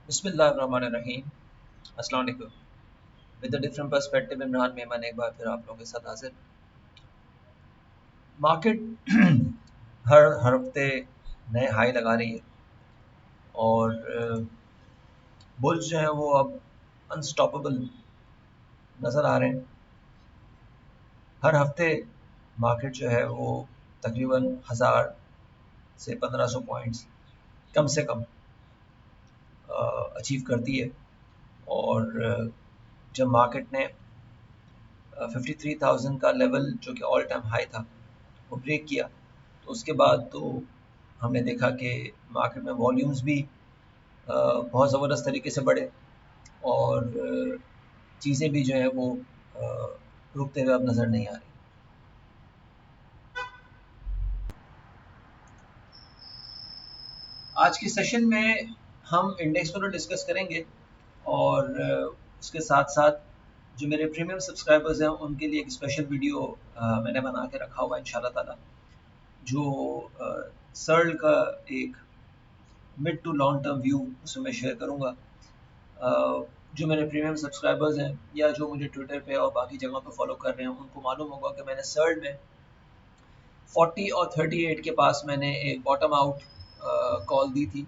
बिस्मिल्लाहिर्रहमानिर्रहीम। अस्सलाम वालेकुम। With a different perspective Imran Memon एक बार फिर आप लोगों के साथ हाजिर। मार्केट हर हर हफ्ते नए हाई लगा रही है और बुल्स जो हैं वो अब अनस्टॉपेबल नज़र आ रहे हैं। हर हफ्ते मार्केट जो है वो तकरीबन 1000 से 1500 पॉइंट्स कम से कम अचीव करती है। और जब मार्केट ने 53,000 का लेवल जो कि ऑल टाइम हाई था वो ब्रेक किया, तो उसके बाद तो हमने देखा कि मार्केट में वॉल्यूम्स भी बहुत ज़बरदस्त तरीके से बढ़े और चीज़ें भी जो है वो रुकते हुए अब नज़र नहीं आ रही। आज के सेशन में हम इंडेक्स पर डिस्कस करेंगे और उसके साथ साथ जो मेरे प्रीमियम सब्सक्राइबर्स हैं उनके लिए एक स्पेशल वीडियो मैंने बना के रखा हुआ है इंशाल्लाह ताला, जो सर्ल का एक mid to long term view उसमें मैं शेयर करूँगा। जो मेरे प्रीमियम सब्सक्राइबर्स हैं या जो मुझे ट्विटर पे और बाकी जगहों पे फॉलो कर रहे हैं उनको मालूम होगा कि मैंने सर्ल में 40 और 38 के पास मैंने एक बॉटम आउट कॉल दी थी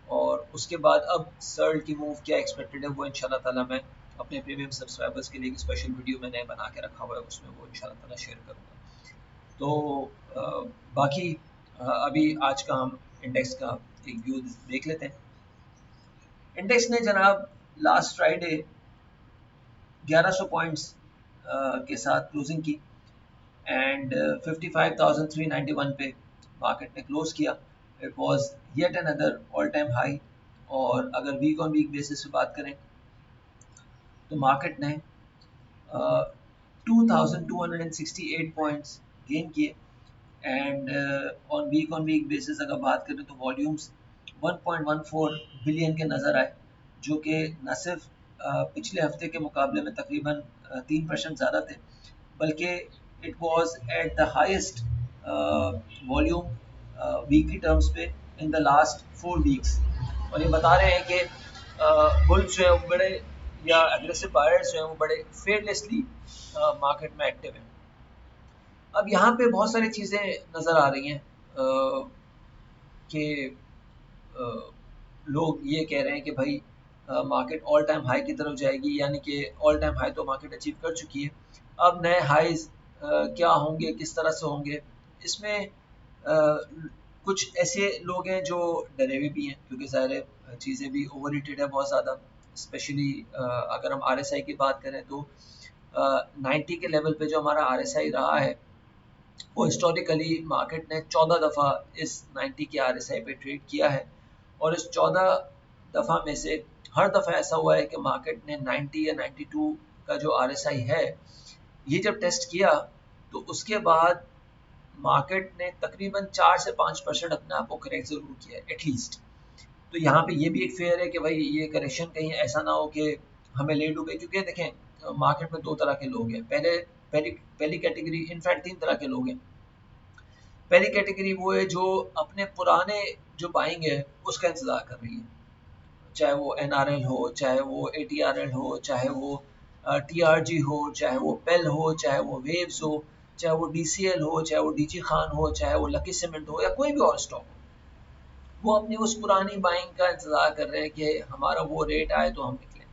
और उसके बाद अब सर्ल की मूव क्या एक्सपेक्टेड है वो इंशाल्लाह ताला मैं अपने प्रीमियम सब्सक्राइबर्स के लिए एक स्पेशल वीडियो मैंने बना के रखा हुआ है, उसमें वो इंशाल्लाह ताला शेयर करूँगा। तो बाकी अभी आज का हम इंडेक्स का एक व्यू देख लेते हैं। इंडेक्स ने जनाब लास्ट फ्राइडे 1100 पॉइंट्स के साथ क्लोजिंग की एंड 55,391 पे मार्केट ने क्लोज किया। It was yet another all time high. और अगर वीक ऑन वीक बेसिस पे बात करें तो मार्केट ने 2,268 पॉइंट्स गेन किए एंड ऑन वीक बेसिस अगर बात करें तो वॉल्यूम्स 1.14 बिलियन के नज़र आए, जो कि न सिर्फ पिछले हफ्ते के मुकाबले में तकरीबन 3% ज़्यादा थे, बल्कि it was at the highest volume weekly terms पे इन द लास्ट 4 वीक्स। और ये बता रहे हैं कि बुल्स जो है वो बड़े या एग्रेसिव बायर्स जो हैं वो बड़े फेयरलेसली मार्केट में एक्टिव हैं। अब यहाँ पे बहुत सारी चीज़ें नज़र आ रही हैं कि लोग ये कह रहे हैं कि भाई मार्केट ऑल टाइम हाई की तरफ जाएगी, यानी कि ऑल टाइम हाई तो मार्केट अचीव कर चुकी है, अब नए हाईज क्या होंगे, किस तरह से होंगे। इसमें कुछ ऐसे लोग हैं जो डरे हुए भी हैं, क्योंकि ज़ाहिर चीज़ें भी ओवर हीटेड है बहुत ज़्यादा। स्पेशली अगर हम RSI की बात करें तो 90 के लेवल पे जो हमारा RSI रहा है वो हिस्टोरिकली मार्केट ने 14 दफ़ा इस 90 के RSI पे ट्रेड किया है और इस 14 दफ़ा में से हर दफ़ा ऐसा हुआ है कि मार्केट ने 90 या 92 का जो RSI है ये जब टेस्ट किया तो उसके बाद मार्केट ने तकरीबन 4 से 5% अपने आप को करेक्ट ज़रूर किया है एटलीस्ट। तो यहाँ पे ये भी एक फेयर है कि भाई ये करेक्शन कहीं ऐसा ना हो कि हमें ले डूबे, क्योंकि देखें मार्केट में दो तरह के लोग हैं। पहली पहली कैटेगरी, इनफैक्ट तीन तरह के लोग हैं। पहली कैटेगरी वो है जो अपने पुराने जो बाइंग है उसका इंतज़ार कर रही है, चाहे वो NRL हो, चाहे वो ATRL हो, चाहे वो TRG हो, चाहे वो पेल हो, चाहे वो वेव्स हो, चाहे वो DCL हो, चाहे वो DG खान हो, चाहे वो लकी सीमेंट हो या कोई भी और स्टॉक हो। वो अपनी उस पुरानी बाइंग का इंतज़ार कर रहे हैं कि हमारा वो रेट आए तो हम निकलें।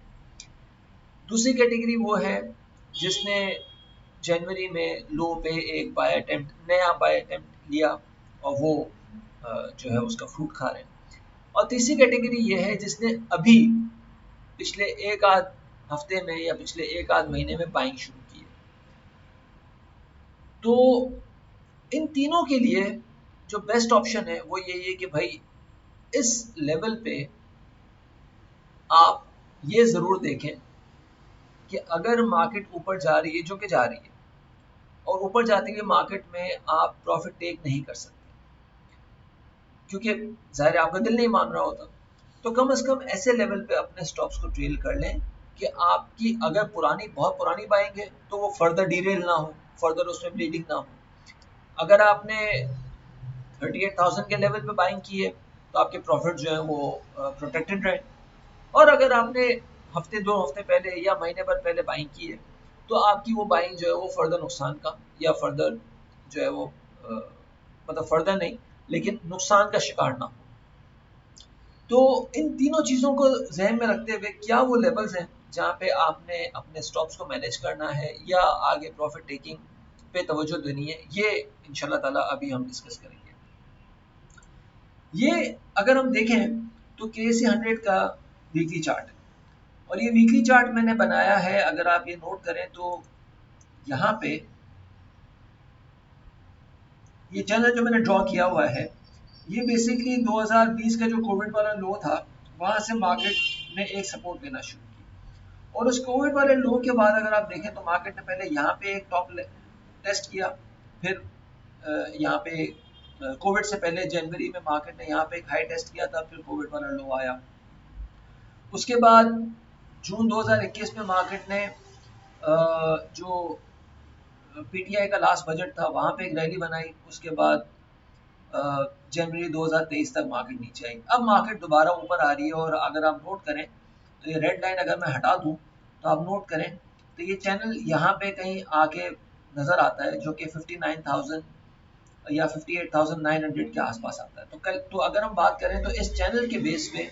दूसरी कैटेगरी वो है जिसने जनवरी में लो पे एक नया बाय अटेम्प्ट लिया और वो जो है उसका फ्रूट खा रहे हैं। और तीसरी कैटेगरी ये है जिसने अभी पिछले एक आध हफ्ते में या पिछले एक आध महीने में बाइंग शुरू की है। तो इन तीनों के लिए जो बेस्ट ऑप्शन है वो यही है कि भाई इस लेवल पे आप ये ज़रूर देखें कि अगर मार्केट ऊपर जा रही है, जो कि जा रही है, और ऊपर जाते हुए मार्केट में आप प्रॉफिट टेक नहीं कर सकते क्योंकि ज़ाहिर आपका दिल नहीं मान रहा होता, तो कम से कम ऐसे लेवल पे अपने स्टॉक्स को ट्रेल कर लें कि आपकी अगर बहुत पुरानी बाइंग है तो वो फर्दर डीरेल ना हो, फर्दर उसमें ब्लीडिंग ना हो। अगर आपने 38,000 के लेवल पे बाइंग की है तो आपके प्रॉफिट जो है वो प्रोटेक्टेड रहे। और अगर आपने हफ्ते 2 हफ्ते पहले या महीने भर पहले बाइंग की है तो आपकी वो बाइंग जो है वो फर्दर नुकसान का या फर्दर जो है वो मतलब फर्दर नहीं लेकिन नुकसान का शिकार ना हो। तो इन तीनों चीज़ों को जहन में रखते हुए क्या वो लेवल्स हैं जहाँ पे आपने अपने स्टॉप्स को मैनेज करना है या आगे प्रॉफिट टेकिंग पे तवज्जो देनी है, ये इंशाल्लाह ताला अभी हम डिस्कस करेंगे। ये अगर हम देखें तो KSE 100 का वीकली चार्ट है और ये वीकली चार्ट मैंने बनाया है, अगर आप ये नोट करें तो यहाँ पे ये चैनल जो मैंने ड्रॉ किया हुआ है ये बेसिकली 2020 का जो कोविड वाला लो था वहाँ से मार्केट ने एक सपोर्ट लेना शुरू किया और उस कोविड वाले लो के बाद अगर आप देखें तो मार्केट ने पहले यहाँ पे एक टॉप टेस्ट किया, फिर यहाँ पे कोविड से पहले जनवरी में मार्केट ने यहाँ पे एक हाई टेस्ट किया था, फिर कोविड वाला लो आया। उसके बाद जून 2021 में मार्केट ने जो पीटीआई का लास्ट बजट था वहाँ पे एक रैली बनाई, उसके बाद जनवरी 2023 तक मार्केट नीचे आई। अब मार्केट दोबारा ऊपर आ रही है और अगर आप नोट करें तो ये रेड लाइन अगर मैं हटा दूं तो आप नोट करें तो ये चैनल यहाँ पे कहीं आके नज़र आता है जो कि 59,000 या 58,900 के आसपास आता है। तो अगर हम बात करें तो इस चैनल के बेस पे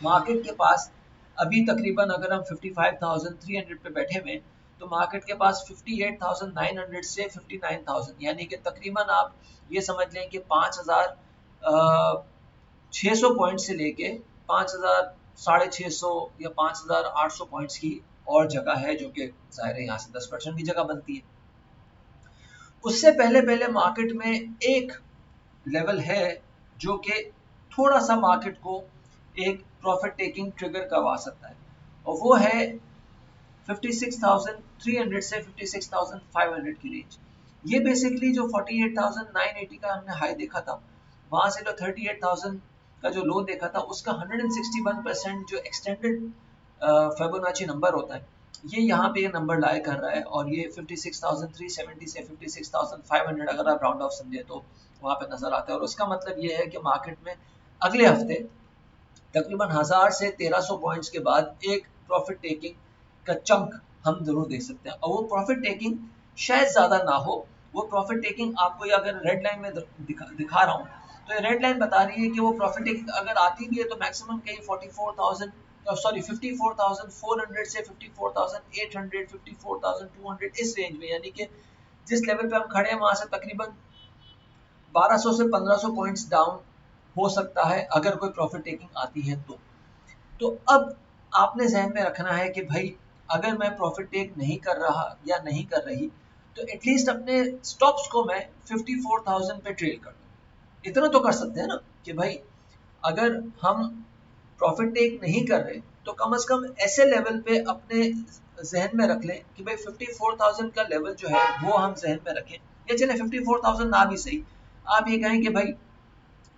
मार्केट के पास अभी तकरीबन अगर हम 55,300 पे बैठे हुए तो मार्केट के पास 58,900 से 59,000 यानी कि तकरीबन आप ये समझ लें कि 5,600 पॉइंट से लेके 5,650 या 5,800 पॉइंट्स की और जगह है जो कि जाहिर है यहाँ से 10% की जगह बनती है। उससे पहले पहले मार्केट में एक लेवल है जो कि थोड़ा सा मार्केट को एक प्रॉफिट टेकिंग ट्रिगर करवा सकता है और वो है 56,300 से 56,500 की रेंज। ये बेसिकली जो 48,980 का हमने हाई देखा था वहां से जो 38,000 का जो लो देखा था उसका 161% जो एक्सटेंडेड फिबोनाची नंबर होता है ये यहाँ पे ये नंबर लाए कर रहा है और ये 56,370 से 56,500 अगर आप राउंड ऑफ समझे तो वहाँ पे नजर आता है। और उसका मतलब ये है कि मार्केट में अगले हफ्ते तकरीबन 1000 से 1300 पॉइंट्स के बाद एक प्रॉफिट टेकिंग का चंक हम जरूर देख सकते हैं और वो प्रॉफिट टेकिंग शायद ज्यादा ना हो। वो प्रॉफिट टेकिंग आपको अगर रेड लाइन में दिखा रहा हूँ तो ये रेड लाइन बता रही है कि वो प्रॉफिट टेकिंग अगर आती भी है तो मैक्सिमम कहीं 54,000 सॉरी 54,400 से 54,800 54,200 इस रेंज में, यानी कि जिस लेवल पे हम खड़े हैं वहां से तकरीबन 1200 से 1500 पॉइंट्स डाउन हो सकता है अगर कोई प्रॉफिट टेकिंग आती है तो अब आपने जहन में रखना है कि भाई अगर मैं प्रॉफिट टेक नहीं कर रहा या नहीं कर रही तो एटलीस्ट अपने स्टॉप्स को मैं 54,000 पे ट्रेल कर दूं। इतना तो कर सकते हैं ना कि भाई अगर हम प्रॉफिट टेक नहीं कर रहे तो कम से कम ऐसे लेवल पे अपने जहन में रख लें कि भाई 54,000 का लेवल जो है वो हम जहन में रखें, या चले 54,000 ना भी सही आप ये कहें कि भाई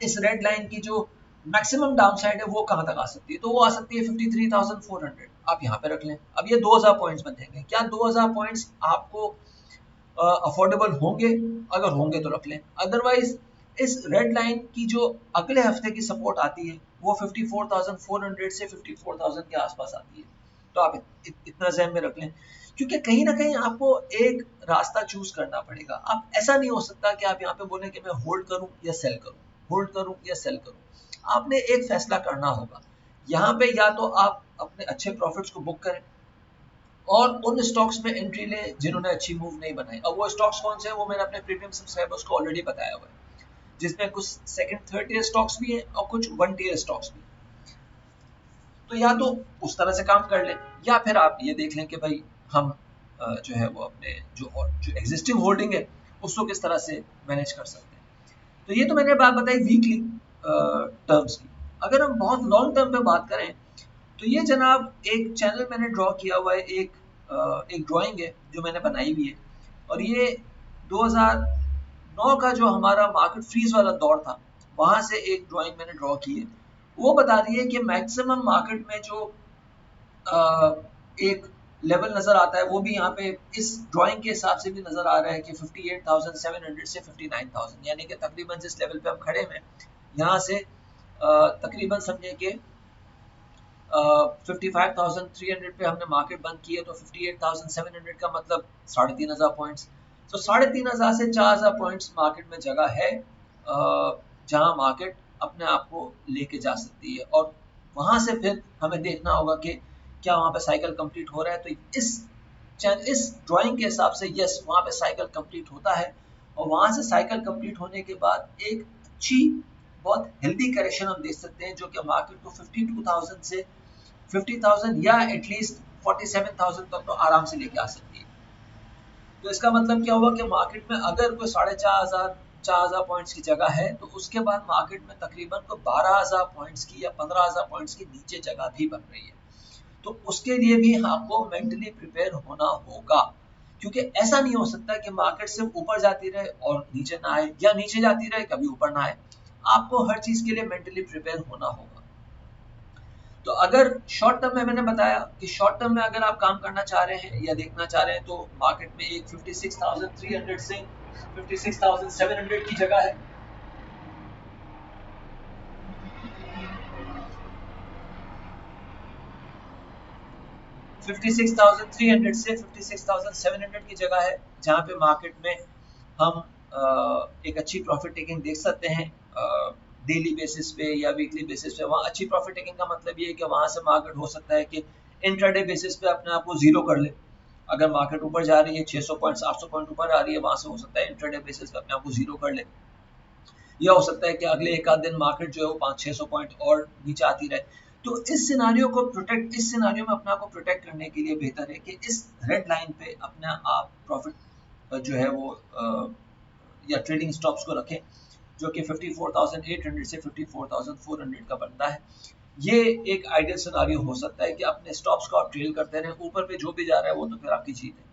इस रेड लाइन की जो मैक्सिमम डाउन साइड है वो कहां तक आ सकती है, तो वो आ सकती है 53,400, आप यहाँ पे रख लें। अब ये 2000 पॉइंट्स बनेंगे, क्या 2000 पॉइंट्स आपको अफोर्डेबल होंगे? अगर होंगे तो रख लें, अदरवाइज इस रेड लाइन की जो अगले हफ्ते की सपोर्ट आती है वो 54,400 से 54,000 के आसपास आती है, तो आप इतना जहन में रख लें क्योंकि कहीं ना कहीं आपको एक रास्ता चूज करना पड़ेगा। आप ऐसा नहीं हो सकता कि आप यहाँ पे बोलें कि मैं होल्ड करूं या सेल करूं, होल्ड करूं या सेल करूं। आपने एक फैसला करना होगा यहाँ पे, या तो आप अपने अच्छे प्रॉफिट्स को बुक करें और उन स्टॉक्स में एंट्री लें जिन्होंने अच्छी मूव नहीं बनाई। अब वो स्टॉक्स कौन से हैं वो मैंने अपने प्रीमियम सब्सक्राइबर्स को ऑलरेडी बताया हुआ है, जिसमें कुछ सेकंड थर्ड टियर स्टॉक्स भी हैं और कुछ वन टियर स्टॉक्स भी। तो या तो उस तरह से काम कर लें या फिर आप ये देख लें कि भाई हम जो है वो अपने जो एग्जिस्टिंग होल्डिंग है उसको किस तरह से मैनेज कर सकते हैं। तो ये तो मैंने बात बताई वीकली टर्म्स की। अगर हम बहुत लॉन्ग टर्म पे बात करें तो ये जनाब एक चैनल मैंने ड्रॉ किया हुआ है, एक ड्राइंग है जो मैंने बनाई हुई है और ये 2009 का जो हमारा मार्केट फ्रीज वाला दौर था वहां से एक ड्राइंग मैंने ड्रॉ की है। वो बता रही है कि मैक्सिमम मार्केट में जो एक लेवल नजर आता है वो भी यहाँ पे इस ड्राइंग के हिसाब से भी नजर आ रहा है कि 58,700 से 59,000, यानी कि तकरीबन जिस लेवल पे हम खड़े हैं यहाँ से तकरीबन समझे कि 55,300 पे हमने मार्केट बंद की है, तो 58,700 का मतलब 3,500 पॉइंट्स। तो 3,500 से 4,000 पॉइंट्स मार्केट में जगह है जहां मार्केट अपने आप को लेके जा सकती है, और वहां से फिर हमें देखना होगा कि क्या वहां पे साइकिल कंप्लीट हो रहा है। तो इस ड्राइंग के हिसाब से यस, वहां पे साइकिल कंप्लीट होता है, और वहां से साइकिल कंप्लीट होने के बाद एक अच्छी बहुत हेल्दी करेक्शन हम देख सकते हैं, जो कि मार्केट को 52,000 से 50,000 या एटलीस्ट 47,000 तक तो आराम से लेके आ सकती है। तो इसका मतलब क्या हुआ कि मार्केट में अगर कोई 4,500 पॉइंट्स की जगह है, तो उसके बाद मार्केट में तकरीबन को 12,000 पॉइंट्स की या 15,000 पॉइंट्स की नीचे जगह भी बन रही है। तो उसके लिए भी आपको मेंटली प्रिपेयर होना होगा, क्योंकि ऐसा नहीं हो सकता कि मार्केट सिर्फ ऊपर जाती रहे और नीचे ना आए, या नीचे जाती रहे कभी ऊपर ना आए। आपको हर चीज के लिए मेंटली प्रिपेयर होना होगा। तो अगर शॉर्ट टर्म में, मैंने बताया कि शॉर्ट टर्म में अगर आप काम करना चाह रहे हैं या देखना चाह रहे हैं, तो मार्केट में एक 56,300 से 56,700 की जगह है। $56,300 से 56,700 की जगह है, जहां पे मार्केट में हम एक अच्छी प्रॉफिट टेकिंग देख सकते हैं डेली बेसिस पे या वीकली बेसिस पे। वहाँ अच्छी प्रॉफिट टेकिंग का मतलब ये है कि वहां से मार्केट हो सकता है कि इंट्राडे बेसिस पे अपने आप को जीरो कर ले। अगर मार्केट ऊपर जा रही है 600 पॉइंट 800 पॉइंट ऊपर आ रही है, वहां से हो सकता है इंट्राडे बेसिस पे अपने आप को जीरो कर ले, या हो सकता है कि अगले एक आध दिन मार्केट जो है वो 500-600 पॉइंट और नीचे आती रहे। तो इस सिनारियो में अपने आप को प्रोटेक्ट करने के लिए बेहतर है कि इस रेड लाइन पे अपना आप प्रॉफिट जो है वो या ट्रेडिंग स्टॉप्स को रखें, जो कि 54,800 से 54,400 का बनता है। ये एक आइडियल सिनारियो हो सकता है कि अपने स्टॉप्स को आप ट्रेल करते रहें, ऊपर पे जो भी जा रहा है वो तो फिर आपकी जीत है।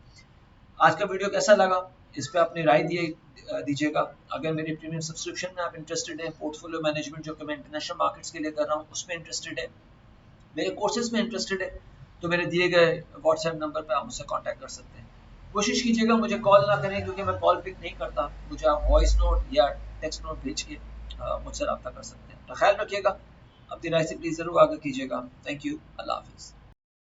आज का वीडियो कैसा लगा, इस पे अपनी राय दीजिएगा। अगर मेरी प्रीमियम सब्सक्रिप्शन में आप इंटरेस्टेड हैं, पोर्टफोलियो मैनेजमेंट जो कि मैं इंटरनेशनल मार्केट्स के लिए कर रहा हूँ उसमें इंटरेस्टेड है, मेरे कोर्सेज में इंटरेस्टेड है, तो मेरे दिए गए व्हाट्सएप नंबर पर आप मुझसे कॉन्टैक्ट कर सकते हैं। कोशिश कीजिएगा मुझे कॉल ना करें, क्योंकि मैं कॉल पिक नहीं करता। मुझे आप वॉइस नोट या टेक्स्ट नोट भेज के मुझसे रब्ता कर सकते हैं। तो ख्याल रखिएगा, अपनी राय से प्लीज़ ज़रूर आगे कीजिएगा। थैंक यू, अल्लाह हाफिज़।